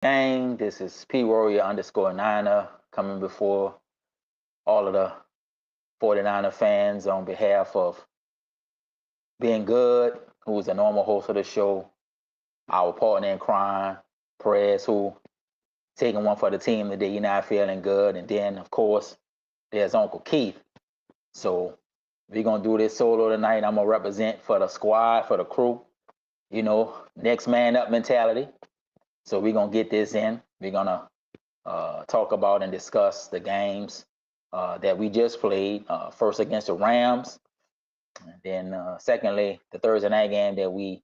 Gang. This is P Warrior underscore Niner coming before all of the 49er fans on behalf of Being Good, who is the normal host of the show, our partner in crime, Perez, who taking one for the team today. You're not feeling good. And then, of course, there's Uncle Keith. So we're going to do this solo tonight. I'm going to represent for the squad, for the crew, next man up mentality. So we're going to get this in. We're going to talk about and discuss the games that we just played. First against the Rams, and then secondly, the Thursday night game that we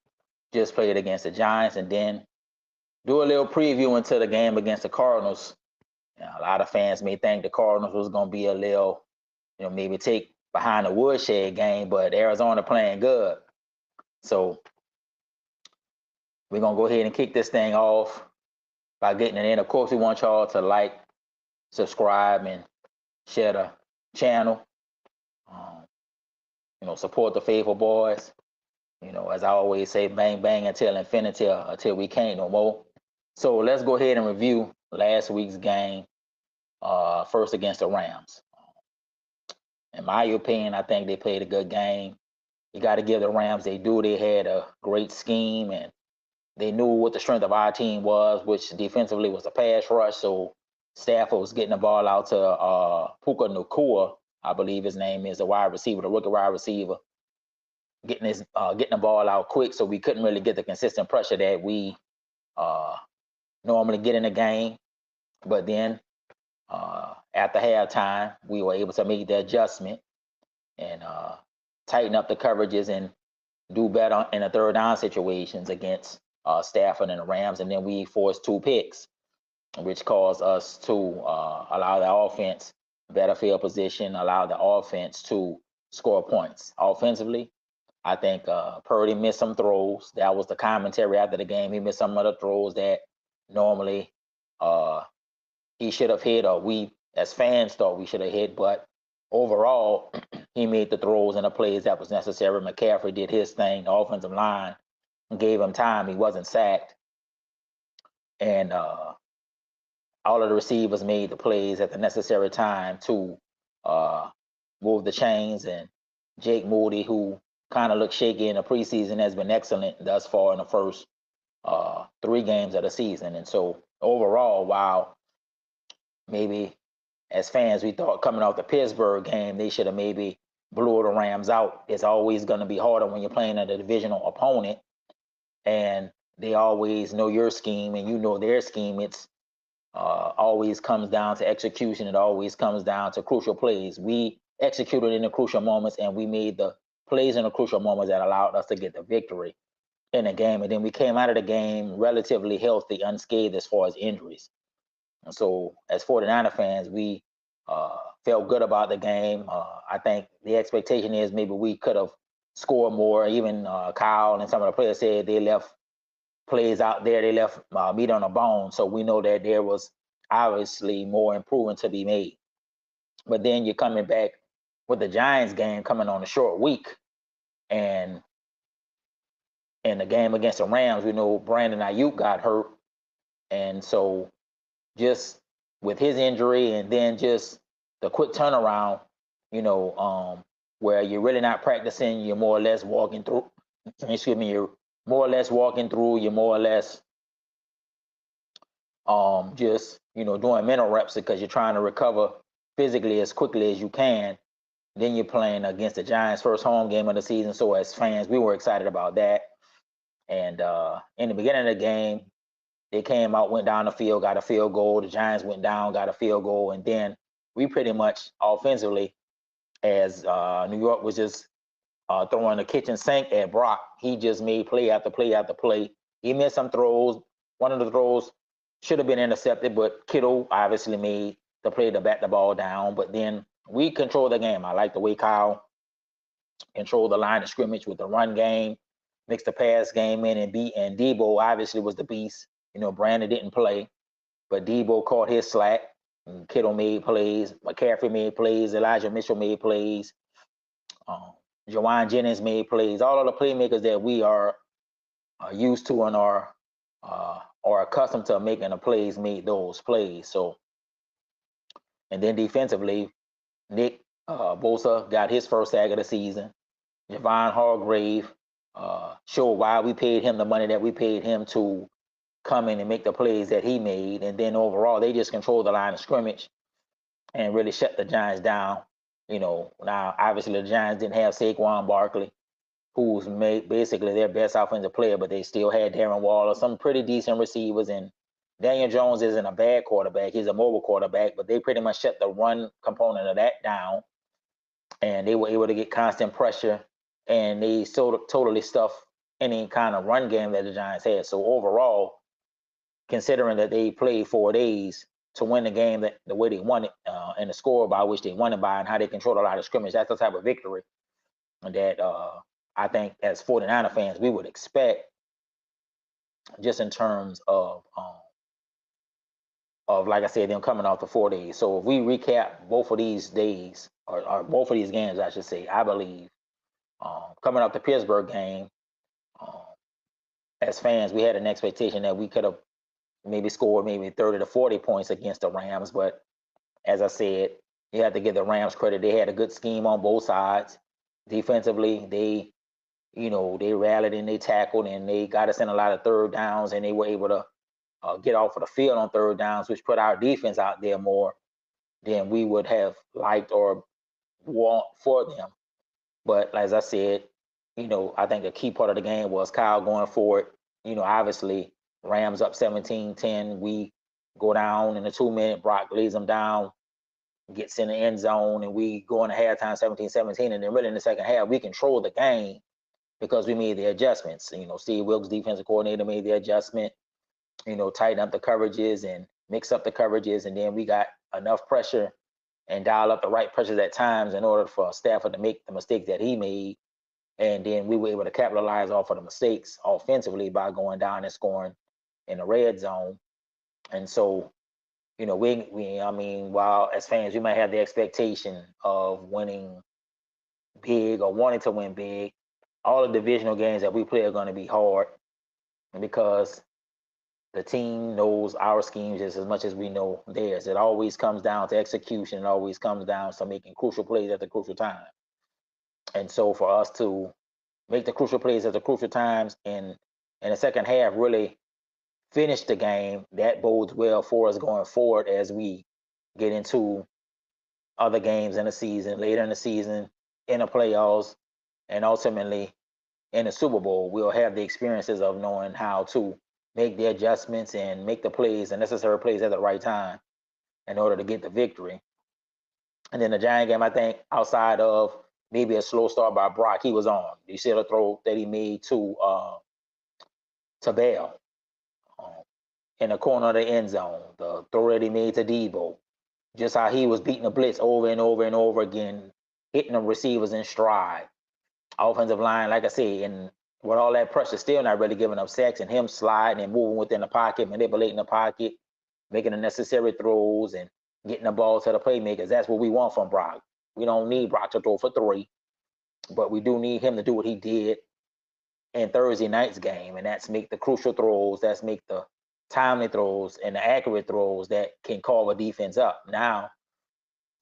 just played against the Giants, and then do a little preview into the game against the Cardinals. A lot of fans may think the Cardinals was going to be a little, maybe take behind the woodshed game, but Arizona playing good. So we're going to go ahead and kick this thing off by getting it in. Of course, we want y'all to like, subscribe, and share the channel. Support the faithful boys. As I always say, bang, bang until infinity, until we can't no more. So let's go ahead and review last week's game, first against the Rams. In my opinion, I think they played a good game. You got to give the Rams they do. They had a great scheme, and they knew what the strength of our team was, which defensively was a pass rush. So Stafford was getting the ball out to Puka Nacua, I believe his name is, the wide receiver, the rookie wide receiver, getting the ball out quick. So we couldn't really get the consistent pressure that we normally get in the game. But then after halftime, we were able to make the adjustment and tighten up the coverages and do better in the third down situations against Stafford and the Rams. And then we forced 2 picks, which caused us to allow the offense better field position, allow the offense to score points. Offensively, I think Purdy missed some throws. That was the commentary after the game. He missed some of the throws that normally he should have hit, or we as fans thought we should have hit. But overall, he made the throws and the plays that was necessary. McCaffrey did his thing. The offensive line gave him time. He wasn't sacked. And all of the receivers made the plays at the necessary time to move the chains. And Jake Moody, who kind of looked shaky in the preseason, has been excellent thus far in the first 3 games of the season. And so overall, while maybe as fans we thought coming off the Pittsburgh game they should have maybe blew the Rams out, it's always going to be harder when you're playing a divisional opponent and they always know your scheme and you know their scheme. It's always comes down to execution. It always comes down to crucial plays. We executed in the crucial moments, and we made the plays in the crucial moments that allowed us to get the victory in the game. And then we came out of the game relatively healthy, unscathed as far as injuries. And so as 49er fans, we felt good about the game. I think the expectation is maybe we could have scored more. Even Kyle and some of the players said they left plays out there. They left meat on the bone. So we know that there was obviously more improvement to be made. But then you're coming back with the Giants game coming on a short week. And in the game against the Rams, we know Brandon Ayuk got hurt. And so just with his injury and then just the quick turnaround, where you're really not practicing, you're more or less walking through, you're more or less walking through, you're more or less just, doing mental reps because you're trying to recover physically as quickly as you can. Then you're playing against the Giants' first home game of the season. So as fans, we were excited about that. And in the beginning of the game, they came out, went down the field, got a field goal. The Giants went down, got a field goal. And then we pretty much offensively, as New York was just throwing the kitchen sink at Brock, he just made play after play after play. He missed some throws. One of the throws should have been intercepted, but Kittle obviously made the play to bat the ball down. But then we controlled the game. I like the way Kyle controlled the line of scrimmage with the run game, mixed the pass game in, and Debo obviously was the beast. Brandon didn't play, but Debo caught his slack. And Kittle made plays. McCaffrey made plays. Elijah Mitchell made plays. Jawan Jennings made plays. All of the playmakers that we are used to in our are accustomed to making the plays made those plays. So, and then defensively, Nick Bosa got his first sack of the season. Javon Hargrave showed why we paid him the money that we paid him to come in and make the plays that he made. And then overall, they just controlled the line of scrimmage and really shut the Giants down. Now obviously the Giants didn't have Saquon Barkley, who's made basically their best offensive player, but they still had Darren Waller, some pretty decent receivers, and Daniel Jones isn't a bad quarterback. He's a mobile quarterback, but they pretty much shut the run component of that down, and they were able to get constant pressure, and they totally stuffed any kind of run game that the Giants had. So overall, considering that they played 4 days to win the game the way they won it, and the score by which they won it by, and how they controlled a lot of scrimmage, that's the type of victory that I think as 49er fans we would expect, just in terms of like I said, them coming off the 4 days. So if we recap both of these days, or both of these games, I should say, I believe coming off the Pittsburgh game, as fans, we had an expectation that we could have maybe scored maybe 30 to 40 points against the Rams. But as I said, you have to give the Rams credit. They had a good scheme on both sides. Defensively, they rallied and they tackled, and they got us in a lot of third downs, and they were able to get off of the field on third downs, which put our defense out there more than we would have liked or want for them. But as I said, I think a key part of the game was Kyle going for it. Obviously, Rams up 17-10. We go down in the 2 minute. Brock leads them down, gets in the end zone, and we go into halftime 17-17. And then really in the second half, we controlled the game because we made the adjustments. Steve Wilks, defensive coordinator, made the adjustment, tighten up the coverages and mix up the coverages. And then we got enough pressure and dial up the right pressures at times in order for Stafford to make the mistakes that he made. And then we were able to capitalize off of the mistakes offensively by going down and scoring in the red zone. And so, while as fans, we might have the expectation of winning big or wanting to win big, all the divisional games that we play are going to be hard because the team knows our schemes just as much as we know theirs. It always comes down to execution. It always comes down to making crucial plays at the crucial time. And so for us to make the crucial plays at the crucial times and in the second half really finish the game, that bodes well for us going forward as we get into other games in the season, later in the season, in the playoffs, and ultimately in the Super Bowl. We'll have the experiences of knowing how to make the adjustments and make the plays, the necessary plays at the right time in order to get the victory. And then the Giant game, I think, outside of maybe a slow start by Brock, he was on. You see the throw that he made to Bell in the corner of the end zone, the throw that he made to Debo, just how he was beating the blitz over and over and over again, hitting the receivers in stride. Offensive line, like I said, and with all that pressure, still not really giving up sacks, and him sliding and moving within the pocket, manipulating the pocket, making the necessary throws and getting the ball to the playmakers. That's what we want from Brock. We don't need Brock to throw for 3, but we do need him to do what he did in Thursday night's game, and that's make the crucial throws, that's make the timely throws and the accurate throws that can call a defense up. Now,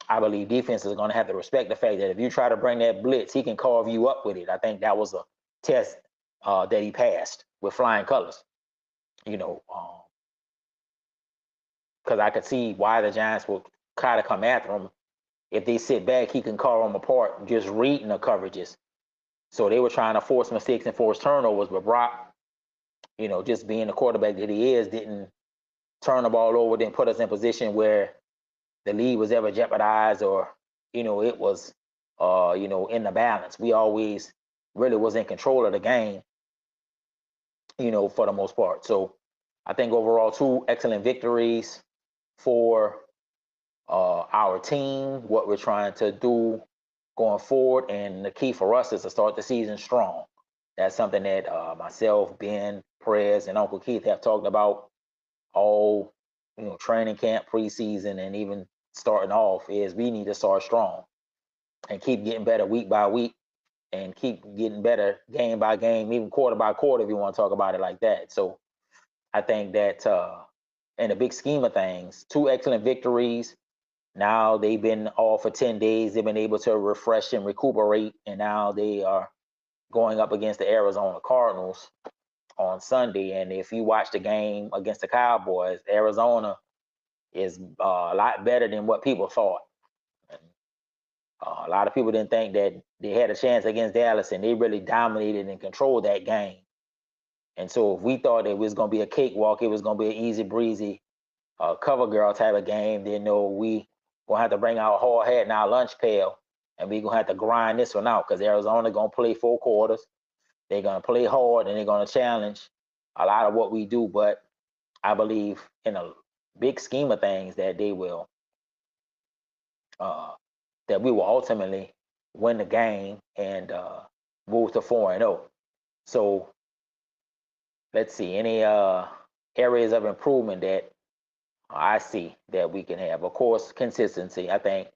I believe defense is going to have to respect the fact that if you try to bring that blitz, he can carve you up with it. I think that was a test that he passed with flying colors, because I could see why the Giants will try to come after him. If they sit back, he can carve them apart just reading the coverages. So they were trying to force mistakes and force turnovers, but Brock, just being the quarterback that he is, didn't turn the ball over, didn't put us in position where the lead was ever jeopardized or, it was, in the balance. We always really was in control of the game, for the most part. So I think overall 2 excellent victories for our team, what we're trying to do going forward. And the key for us is to start the season strong. That's something that myself, Ben, Prez, and Uncle Keith have talked about all, training camp, preseason, and even starting off, is we need to start strong and keep getting better week by week and keep getting better game by game, even quarter by quarter, if you want to talk about it like that. So I think that in the big scheme of things, 2 excellent victories. Now they've been off for 10 days. They've been able to refresh and recuperate, and now they are going up against the Arizona Cardinals on Sunday. And if you watch the game against the Cowboys, Arizona is a lot better than what people thought. And, a lot of people didn't think that they had a chance against Dallas, and they really dominated and controlled that game. And so if we thought it was going to be a cakewalk, it was going to be an easy breezy cover girl type of game, then no, we gonna have to bring our hard hat and our lunch pail, and we gonna have to grind this one out because Arizona gonna play 4 quarters. They're gonna play hard and they're gonna challenge a lot of what we do. But I believe in a big scheme of things that they will, that we will ultimately win the game and move to 4-0. So let's see any areas of improvement that I see that we can have. Of course, consistency. I think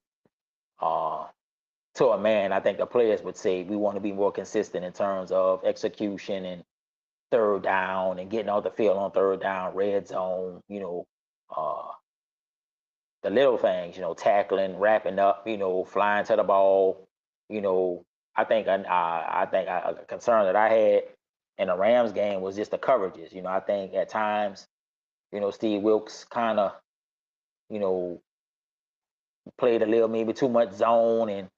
to a man, I think the players would say we want to be more consistent in terms of execution and third down and getting off the field on third down, red zone, the little things, tackling, wrapping up, flying to the ball. I think a concern that I had in the Rams game was just the coverages. I think at times, Steve Wilks kind of, played a little maybe too much zone and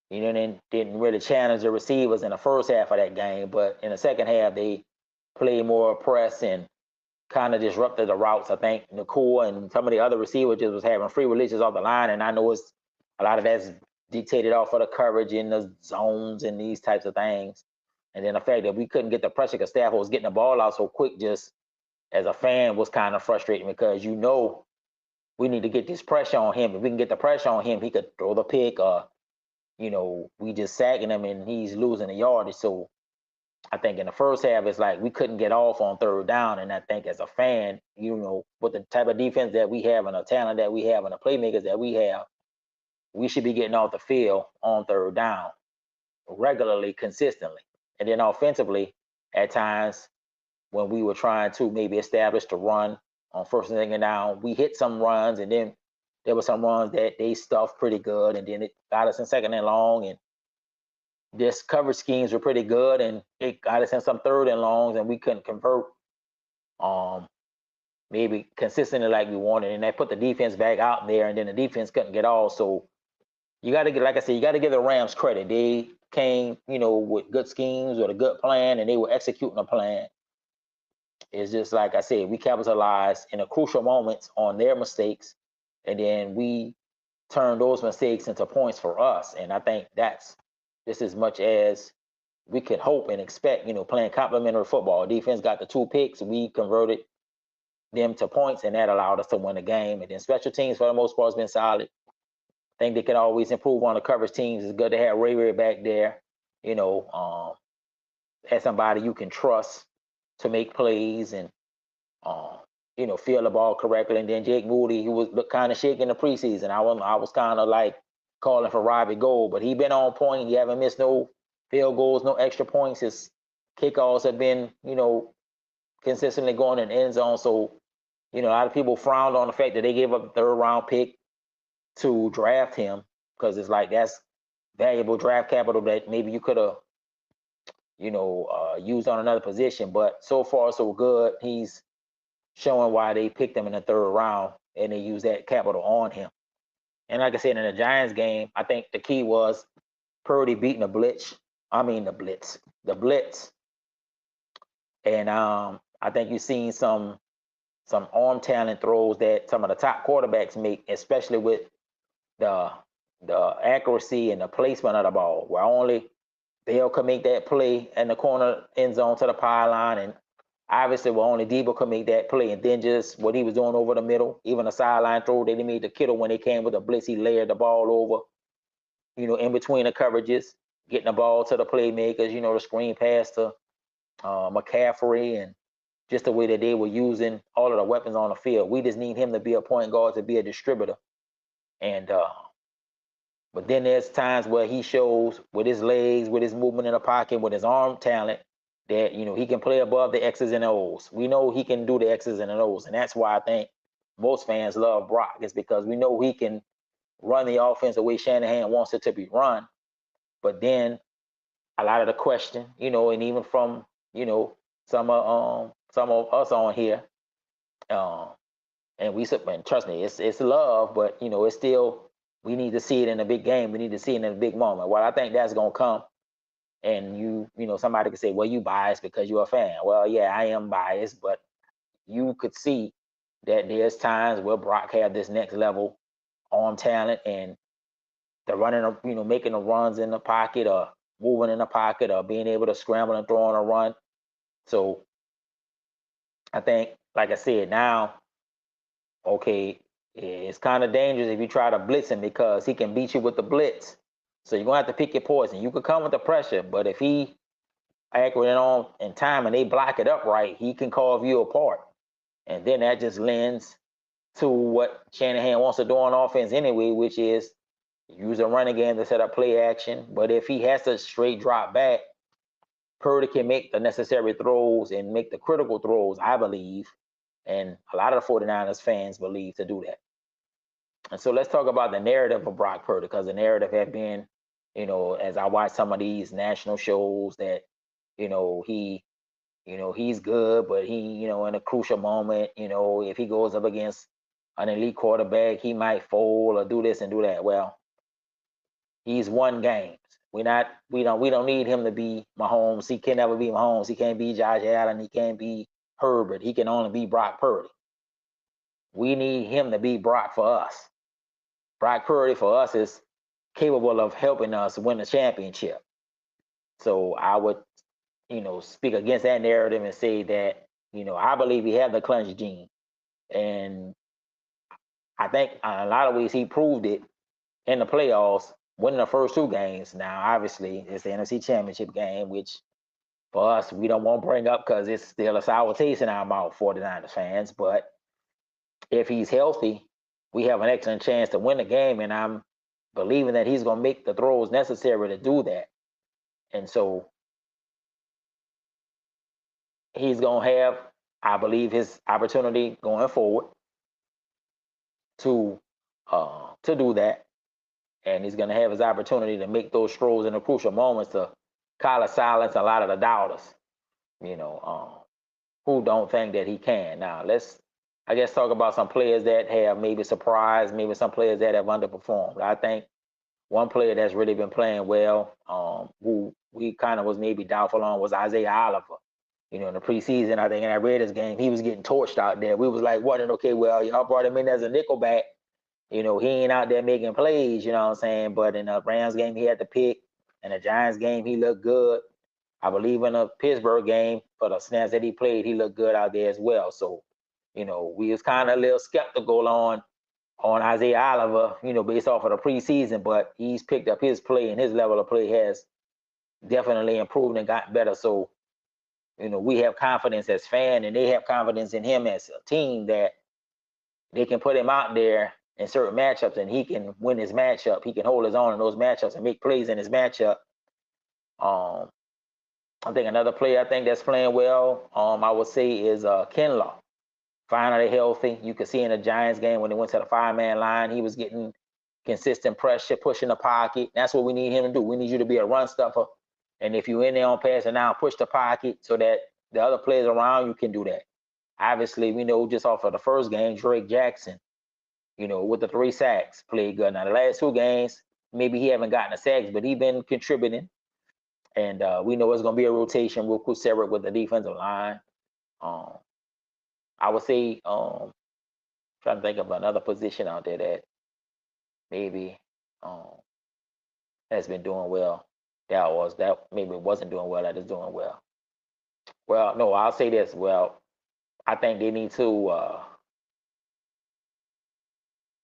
then didn't really challenge the receivers in the first half of that game. But in the second half, they played more press and kind of disrupted the routes. I think Nakua and some of the other receivers just was having free releases off the line, and I know it's a lot of that's dictated off of the coverage in the zones and these types of things. And then the fact that we couldn't get the pressure because Stafford was getting the ball out so quick, just as a fan, was kind of frustrating because we need to get this pressure on him. If we can get the pressure on him, he could throw the pick or, we just sagging him and he's losing the yardage. So I think in the first half, it's like we couldn't get off on third down. And I think as a fan, with the type of defense that we have and the talent that we have and the playmakers that we have, we should be getting off the field on third down regularly, consistently. And then offensively, at times when we were trying to maybe establish the run on first and second down, we hit some runs, and then there were some runs that they stuffed pretty good, and then it got us in second and long, and this coverage schemes were pretty good, and it got us in some third and longs, and we couldn't convert maybe consistently like we wanted, and that put the defense back out there, and then the defense couldn't get off. So you got to get, like I said, you got to give the Rams credit. They came, with good schemes with a good plan, and they were executing a plan. It's just like I said, we capitalized in the crucial moments on their mistakes, and then we turned those mistakes into points for us. And I think that's just as much as we could hope and expect, playing complementary football. Defense got the 2 picks. We converted them to points, and that allowed us to win the game. And then special teams, for the most part, has been solid. I think they can always improve on the coverage teams. It's good to have Ray back there, as somebody you can trust to make plays and, feel the ball correctly. And then Jake Moody, he was kind of shaking the preseason. I was kind of like calling for Robbie Gould, but he been on point. He haven't missed no field goals, no extra points. His kickoffs have been, consistently going in the end zone. So, a lot of people frowned on the fact that they gave up a 3rd round pick to draft him because it's like that's valuable draft capital that maybe you could have, used on another position. But so far, so good. He's showing why they picked him in the 3rd round, and they used that capital on him. And like I said, in the Giants game, I think the key was Purdy beating the blitz. The blitz. And I think you've seen some arm talent throws that some of the top quarterbacks make, especially with the accuracy and the placement of the ball, where only Bell could make that play in the corner end zone to the pylon, and obviously where only Debo could make that play, and then just what he was doing over the middle, even a sideline throw that he made to Kittle when they came with a blitz, he layered the ball over, in between the coverages, getting the ball to the playmakers, the screen pass to McCaffrey, and just the way that they were using all of the weapons on the field. We just need him to be a point guard, to be a distributor. And but then there's times where he shows with his legs, with his movement in the pocket, with his arm talent, that, he can play above the X's and O's. We know he can do the X's and O's, and that's why I think most fans love Brock, is because we know he can run the offense the way Shanahan wants it to be run. But then a lot of the question, and even from, some of us on here, and and trust me, it's love, but it's still, we need to see it in a big game. We need to see it in a big moment. Well, I think that's gonna come. And somebody could say, well, you biased because you're a fan. Well, yeah, I am biased, but you could see that there's times where Brock had this next level arm talent, and the running, making the runs in the pocket, or moving in the pocket, or being able to scramble and throw on a run. So I think, like I said, now, okay, it's kind of dangerous if you try to blitz him, because he can beat you with the blitz. So you're gonna have to pick your poison. You could come with the pressure, but if he accurate on in time and they block it up right, he can carve you apart. And then that just lends to what Shanahan wants to do on offense anyway, which is use a running game to set up play action. But if he has to straight drop back, Purdy can make the necessary throws and make the critical throws, I believe. And a lot of the 49ers fans believe to do that. And so let's talk about the narrative of Brock Purdy, because the narrative had been, as I watch some of these national shows, that, he's good, but he, in a crucial moment, if he goes up against an elite quarterback, he might fold or do this and do that. Well, he's won games. We don't need him to be Mahomes. He can never be Mahomes. He can't be Josh Allen. He can't be Herbert. He can only be Brock Purdy. We need him to be Brock for us. Brock Purdy for us is capable of helping us win the championship. So I would, speak against that narrative and say that, I believe he has the clutch gene. And I think in a lot of ways he proved it in the playoffs, winning the first two games. Now, obviously, it's the NFC Championship game, which for us, we don't want to bring up because it's still a sour taste in our mouth, 49ers fans. But if he's healthy, we have an excellent chance to win the game. And I'm believing that he's going to make the throws necessary to do that. And so he's going to have, I believe, his opportunity going forward to do that. And he's going to have his opportunity to make those throws in the crucial moments to kind of silence a lot of the doubters, who don't think that he can. Now, let's, I guess, talk about some players that have maybe surprised, maybe some players that have underperformed. I think one player that's really been playing well, who we kind of was maybe doubtful on, was Isaiah Oliver. In the preseason, I think in that Raiders game, he was getting torched out there. We was like, wondering, okay, well, y'all brought him in as a nickelback. He ain't out there making plays, you know what I'm saying? But in the Rams game, he had to pick. In the Giants game, he looked good. I believe in the Pittsburgh game, for the snaps that he played, he looked good out there as well. So, we was kind of a little skeptical on Isaiah Oliver, based off of the preseason, but he's picked up his play, and his level of play has definitely improved and gotten better. So, we have confidence as fans, and they have confidence in him as a team, that they can put him out there in certain matchups and he can win his matchup. He can hold his own in those matchups and make plays in his matchup. I think another player I think that's playing well, I would say, is Kinlaw. Finally healthy. You could see in the Giants game when they went to the 5-man line, he was getting consistent pressure, pushing the pocket. That's what we need him to do. We need you to be a run stuffer. And if you're in there on passing now, push the pocket so that the other players around you can do that. Obviously, we know just off of the first game, Drake Jackson, with the 3 sacks, played good. Now, the last 2 games, maybe he haven't gotten the sacks, but he's been contributing. And we know it's going to be a rotation with Kuseric with the defensive line. I would say, trying to think of another position out there that maybe has been doing well. That maybe wasn't doing well, that is doing well. Well, no, I'll say this. Well, I think they need to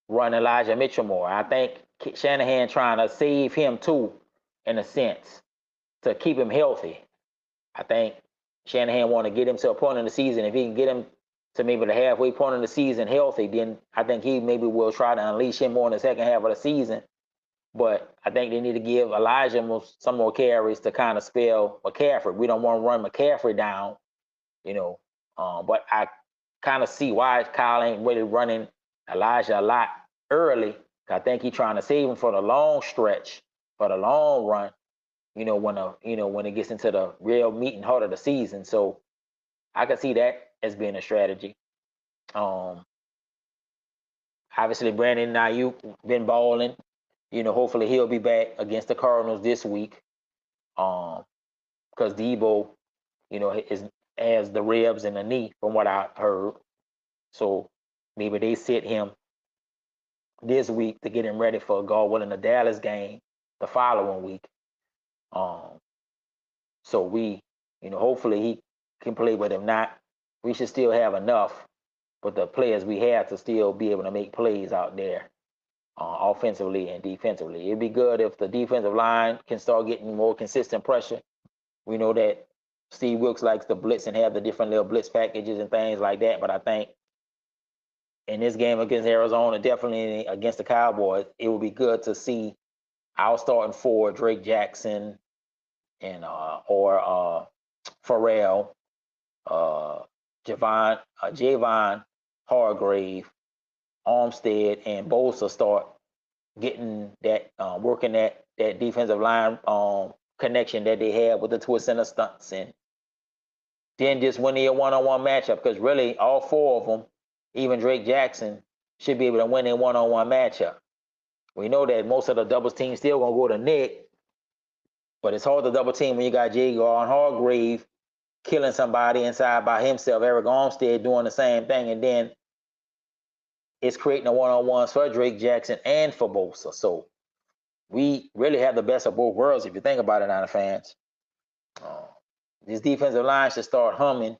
run Elijah Mitchell more. I think Shanahan trying to save him too, in a sense, to keep him healthy. I think Shanahan want to get him to a point in the season. If he can get him to maybe the halfway point in the season healthy, then I think he maybe will try to unleash him more in the second half of the season But I think they need to give Elijah some more carries to kind of spell McCaffrey. We don't want to run McCaffrey down, you know. But I kind of see why Kyle ain't really running Elijah a lot early. I think he's trying to save him for the long stretch, for the long run. When it gets into the real meat and heart of the season. So I could see that as being a strategy. Obviously, Brandon Ayuk been balling. Hopefully he'll be back against the Cardinals this week. Because Debo, has the ribs and the knee, from what I heard. So maybe they sit him this week to get him ready for God willing the Dallas game the following week. So hopefully he can play with him. Not, we should still have enough, but the players we have to still be able to make plays out there, offensively and defensively. It'd be good if the defensive line can start getting more consistent pressure. We know that Steve Wilks likes to blitz and have the different little blitz packages and things like that, but I think in this game against Arizona, definitely against the Cowboys, it would be good to see our starting four, Drake Jackson and or Pharrell, Javon Hargrave, Armstead, and Bosa start getting that, working that defensive line connection that they have with the twist and the stunts, and then just win a one-on-one matchup, because really all four of them, even Drake Jackson, should be able to win a one-on-one matchup. We know that most of the doubles teams still gonna go to Nick, but it's hard to double team when you got Jagar and Hargrave killing somebody inside by himself, Eric Armstead doing the same thing, and then it's creating a one-on-ones for Drake Jackson and for Bosa. So we really have the best of both worlds if you think about it, Niner fans. This defensive line should start humming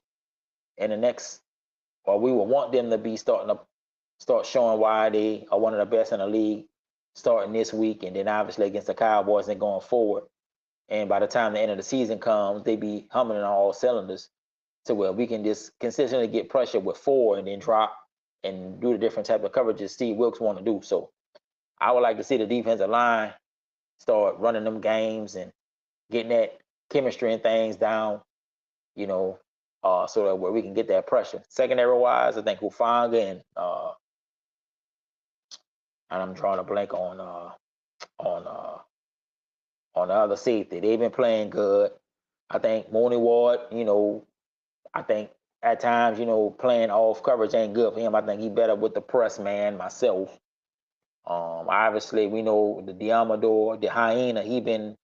in the next, or we would want them to be start showing why they are one of the best in the league starting this week, and then obviously against the Cowboys and going forward. And by the time the end of the season comes, they be humming on all cylinders to where we can just consistently get pressure with four and then drop and do the different type of coverages Steve Wilks want to do. So I would like to see the defensive line start running them games and getting that chemistry and things down, so that where we can get that pressure. Secondary wise, I think Hufanga and I'm drawing a blank on the other safety. They've been playing good. I think Mooney Ward, I think at times, playing off coverage ain't good for him. I think he better with the press man myself. Obviously we know the Diamador, the Hyena, he been,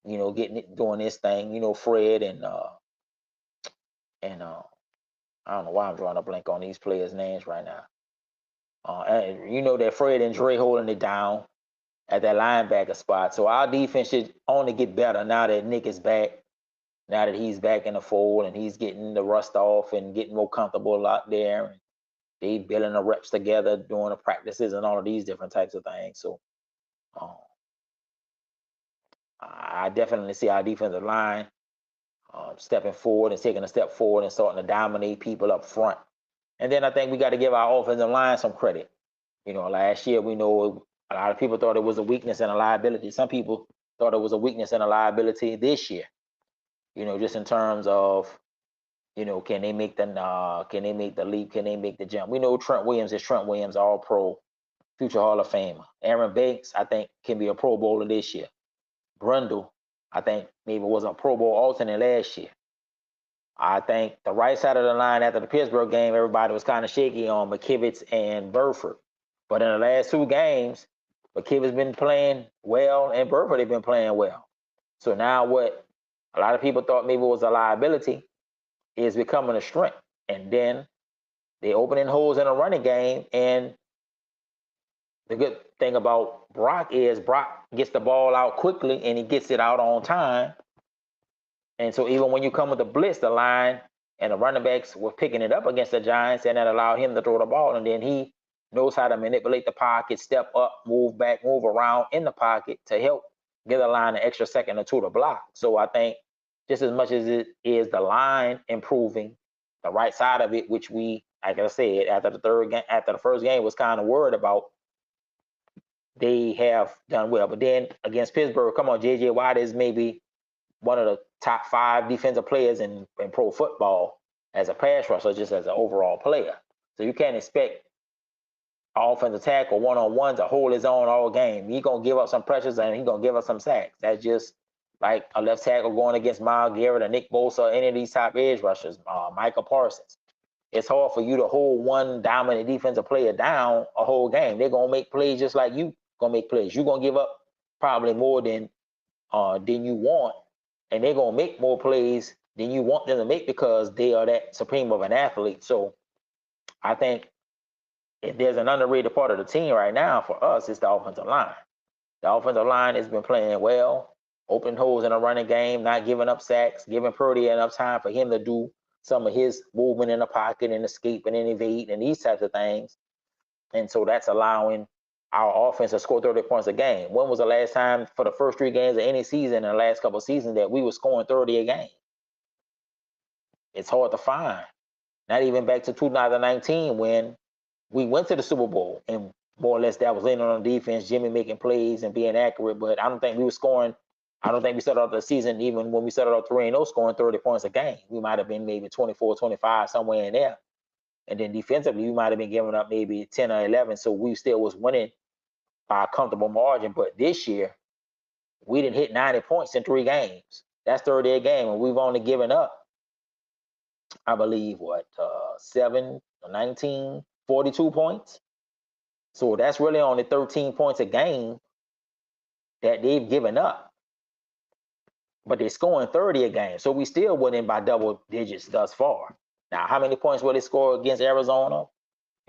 doing this thing, Fred and I don't know why I'm drawing a blank on these players' names right now. And you know that Fred and Dre holding it down at that linebacker spot. So our defense should only get better now that Nick is back, now that he's back in the fold and he's getting the rust off and getting more comfortable out there. And they building the reps together, doing the practices and all of these different types of things. So I definitely see our defensive line stepping forward and taking a step forward and starting to dominate people up front. And then I think we got to give our offensive line some credit. Last year we know a lot of people thought it was a weakness and a liability. Some people thought it was a weakness and a liability this year. Just in terms of, can they make the leap? Can they make the jump? We know Trent Williams is Trent Williams, all pro, future Hall of Famer. Aaron Banks, I think, can be a Pro Bowler this year. Brundle, I think maybe was a Pro Bowl alternate last year. I think the right side of the line after the Pittsburgh game, everybody was kind of shaky on McKivitz and Burford. But in the last two games, McKivitz been playing well and Burford have been playing well. So now what a lot of people thought maybe was a liability is becoming a strength. And then they opening holes in the running game. And the good thing about Brock is Brock gets the ball out quickly and he gets it out on time. And so even when you come with the blitz, the line and the running backs were picking it up against the Giants, and that allowed him to throw the ball. And then he knows how to manipulate the pocket, step up, move back, move around in the pocket to help give the line an extra second or two to block. So I think just as much as it is the line improving, the right side of it, which we, like I said, after the first game was kind of worried about, they have done well. But then against Pittsburgh, come on, J.J. Watt is maybe one of the top 5 defensive players in pro football as a pass rusher, just as an overall player. So you can't expect offensive tackle one-on-one to hold his own all game. He's going to give up some pressures and he's going to give up some sacks. That's just like a left tackle going against Myles Garrett or Nick Bosa or any of these top edge rushers, Micah Parsons. It's hard for you to hold one dominant defensive player down a whole game. They're going to make plays just like you going to make plays. You're going to give up probably more than you want, and they're going to make more plays than you want them to make because they are that supreme of an athlete. So I think if there's an underrated part of the team right now for us, it's the offensive line. The offensive line has been playing well, opening holes in a running game, not giving up sacks, giving Purdy enough time for him to do some of his movement in the pocket and escaping and evade and these types of things. And so that's allowing our offense to score 30 points a game. When was the last time for the first 3 games of any season in the last couple of seasons that we were scoring 30 a game? It's hard to find. Not even back to 2019 when we went to the Super Bowl and more or less that was leaning on defense, Jimmy making plays and being accurate. But I don't think we were scoring. I don't think we started off the season, even when we started off 3-0, scoring 30 points a game. We might have been maybe 24, 25, somewhere in there. And then defensively, we might have been giving up maybe 10 or 11. So we still was winning by a comfortable margin. But this year, we didn't hit 90 points in 3 games. That's 30 a game. And we've only given up, I believe, 7, 19, 42 points. So that's really only 13 points a game that they've given up. But they're scoring 30 a game. So we still winning by double digits thus far. Now, how many points will they score against Arizona?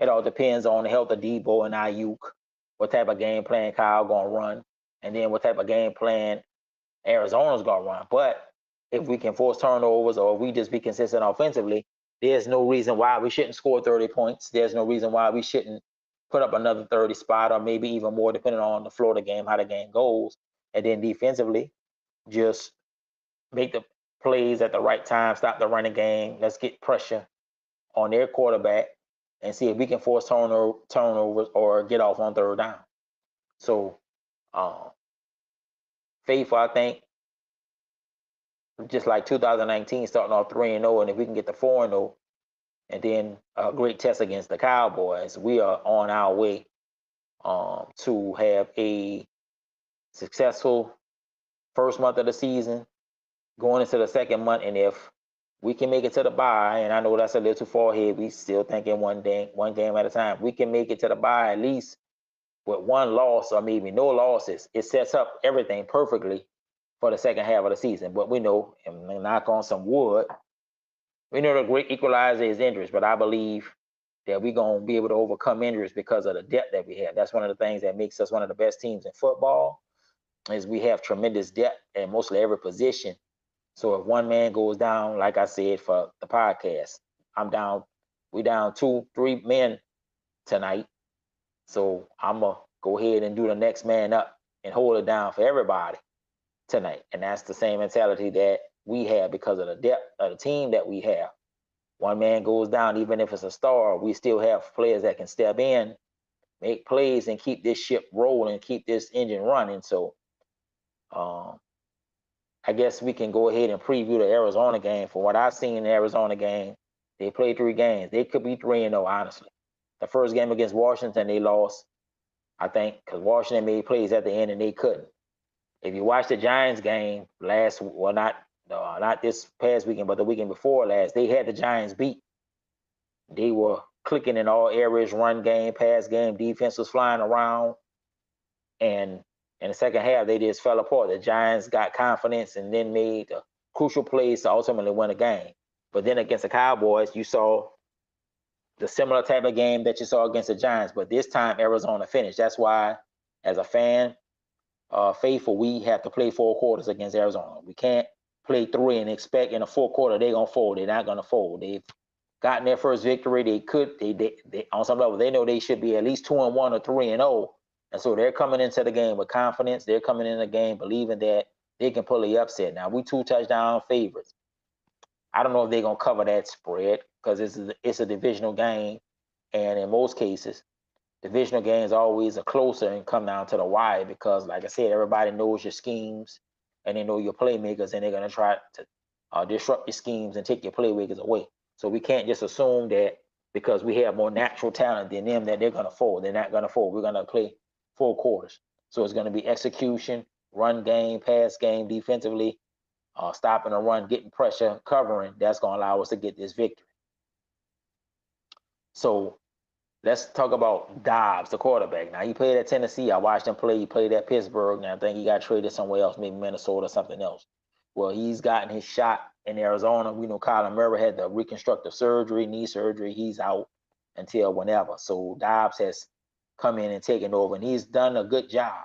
It all depends on the health of Debo and Ayuk, what type of game plan Kyle going to run, and then what type of game plan Arizona's going to run. But if we can force turnovers or if we just be consistent offensively, there's no reason why we shouldn't score 30 points. There's no reason why we shouldn't put up another 30 spot or maybe even more depending on the flow of the game, how the game goes. And then defensively, just make the plays at the right time, stop the running game. Let's get pressure on their quarterback and see if we can force turnovers or get off on 3rd down. So, faithful, I think, just like 2019, starting off 3-0, and if we can get to 4-0, and then a great test against the Cowboys, we are on our way to have a successful first month of the season, going into the 2nd month, and if we can make it to the bye, and I know that's a little too far ahead, we still thinking one game at a time. We can make it to the bye at least with 1 loss or maybe no losses. It sets up everything perfectly for the 2nd half of the season. But we know, and knock on some wood, we know the great equalizer is injuries, but I believe that we're going to be able to overcome injuries because of the depth that we have. That's one of the things that makes us one of the best teams in football, is we have tremendous depth at mostly every position. So if one man goes down, like I said for the podcast, we down 2, 3 men tonight. So I'm going to go ahead and do the next man up and hold it down for everybody tonight. And that's the same mentality that we have because of the depth of the team that we have. One man goes down, even if it's a star, we still have players that can step in, make plays, and keep this ship rolling, keep this engine running. So I guess we can go ahead and preview the Arizona game. For what I've seen in the Arizona game, they played 3 games. They could be 3-0, honestly. The first game against Washington, they lost, I think, because Washington made plays at the end and they couldn't. If you watch the Giants game not this past weekend, but the weekend before last, they had the Giants beat. They were clicking in all areas, run game, pass game, defense was flying around. And in the 2nd half, they just fell apart. The Giants got confidence and then made crucial plays to ultimately win a game. But then against the Cowboys, you saw the similar type of game that you saw against the Giants. But this time, Arizona finished. That's why, as a fan, faithful, we have to play 4 quarters against Arizona. We can't play 3 and expect in the 4th quarter they're going to fold. They're not going to fold. They've gotten their first victory. They on some level, they know they should be at least 2-1 or 3-0. And so they're coming into the game with confidence. They're coming in the game believing that they can pull the upset. Now, we 2 touchdown favorites. I don't know if they're going to cover that spread because it's a divisional game. And in most cases, divisional games always are closer and come down to the wire because, like I said, everybody knows your schemes and they know your playmakers, and they're going to try to disrupt your schemes and take your playmakers away. So we can't just assume that because we have more natural talent than them that they're going to fold. They're not going to fold. We're going to play full quarters. So it's going to be execution, run game, pass game, defensively, stopping the run, getting pressure, covering. That's going to allow us to get this victory. So let's talk about Dobbs, the quarterback. Now, he played at Tennessee. I watched him play. He played at Pittsburgh. Now, I think he got traded somewhere else, maybe Minnesota or something else. Well, he's gotten his shot in Arizona. We know Kyler Murray had the reconstructive surgery, knee surgery. He's out until whenever. So Dobbs has come in and taken over, and he's done a good job.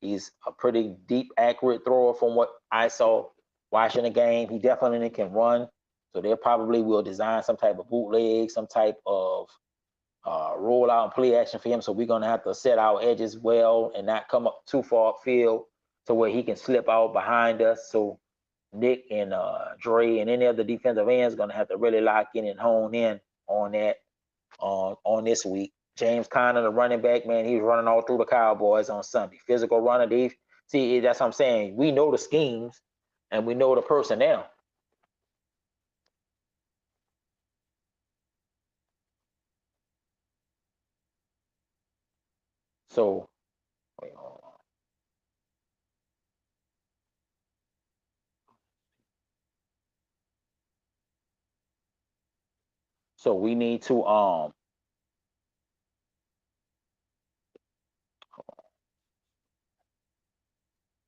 He's a pretty deep, accurate thrower from what I saw watching the game. He definitely can run. So they probably will design some type of bootleg, some type of roll out and play action for him. So we're going to have to set our edges well and not come up too far upfield to where he can slip out behind us. So Nick and Dre and any other defensive ends going to have to really lock in and hone in on that on this week. James Conner, the running back, man, he's running all through the Cowboys on Sunday. Physical runner. See, that's what I'm saying. We know the schemes and we know the personnel. So, wait, hold on. So we need to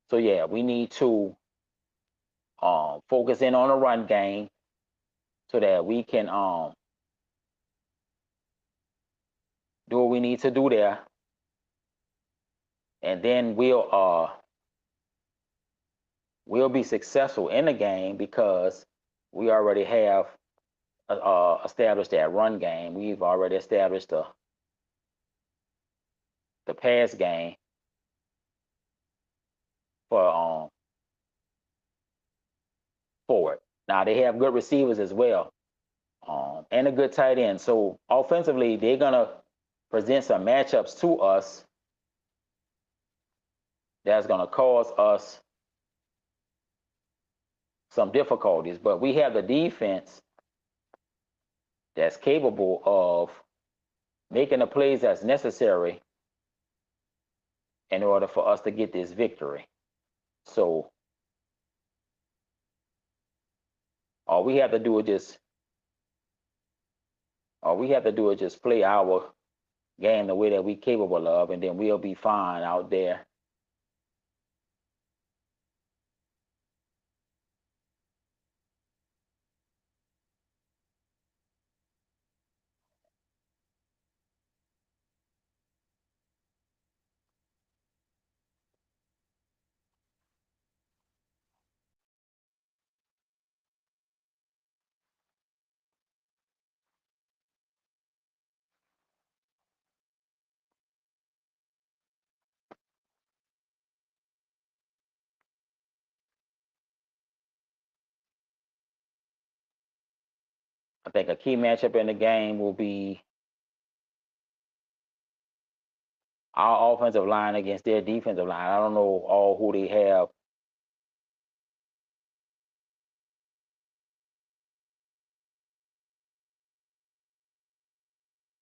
so yeah, we need to focus in on a run game so that we can do what we need to do there, and then we'll be successful in the game because we already have established that run game. We've already established the pass game for forward. Now they have good receivers as well, and a good tight end. So offensively, they're gonna present some matchups to us that's gonna cause us some difficulties. But we have the defense that's capable of making the plays that's necessary in order for us to get this victory. So all we have to do is just play our game the way that we're capable of, and then we'll be fine out there. I think a key matchup in the game will be our offensive line against their defensive line. I don't know all who they have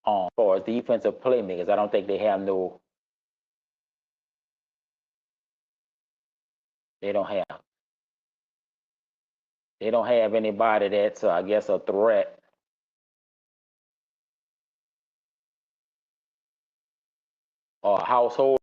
on as far as defensive playmakers. I don't think they have no. They don't have. They don't have anybody that's, I guess, a threat or a household